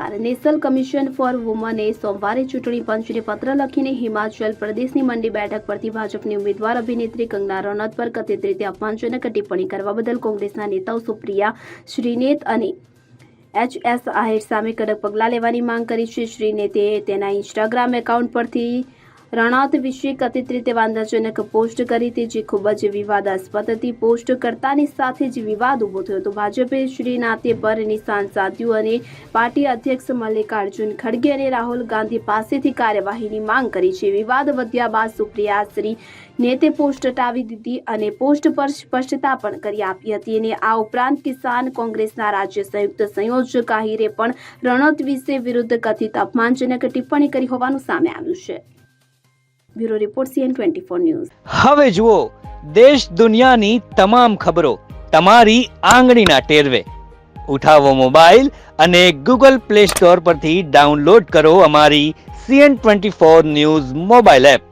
સરકાર national commission four વુમને સોમવારે ચૂંટણી પંચને પત્ર લખીને હિમાચલ પ્રદેશની મંડી બેઠક પરથી ભાજપની ઉમેદવાર અભિનેત્રી કંગના રનૌત પર કથિત રીતે અપમાનજનક ટિપ્પણી કરવા બદલ કોંગ્રેસના નેતાઓ સુપ્રિયા શ્રીનેત અને એચ.એસ. આહિર સામે કડક પગલાં લેવાની માંગ કરી છે. શ્રીનેતે તેના ઇન્સ્ટાગ્રામ એકાઉન્ટ પરથી રનૌત વિશે કથિત રીતે વાંધાજનક પોસ્ટ કરી હતી, જે ખૂબ જ વિવાદાસ્પદ હતી. પોસ્ટ કરતાની સાથે જ વિવાદ ઊભો થયો હતો. ભાજપે શ્રીનાથે પર નિશાન સાધ્યું અને પાર્ટી અધ્યક્ષ મલ્લિકાર્જુન ખડગે અને રાહુલ ગાંધી પાસેથી કાર્યવાહીની માંગ કરી છે. વિવાદ વધ્યા બાદ સુપ્રિયા શ્રીનેતે પોસ્ટ હટાવી દીધી અને પોસ્ટ પર સ્પષ્ટતા પણ કરી આપી હતી. અને આ ઉપરાંત કિસાન કોંગ્રેસના રાજ્ય સંયુક્ત સંયોજક આહિરે પણ રનૌત વિશે વિરુદ્ધ કથિત અપમાનજનક ટિપ્પણી કરી હોવાનું સામે આવ્યું છે. Bureau report CN24 news. હવે જુઓ દેશ દુનિયાની તમામ ખબરો તમારી આંગળીના ટેરવે. ઉઠાવો મોબાઈલ અને Google Play Store પરથી ડાઉનલોડ કરો અમારી CN24 ન્યૂઝ મોબાઈલ એપ.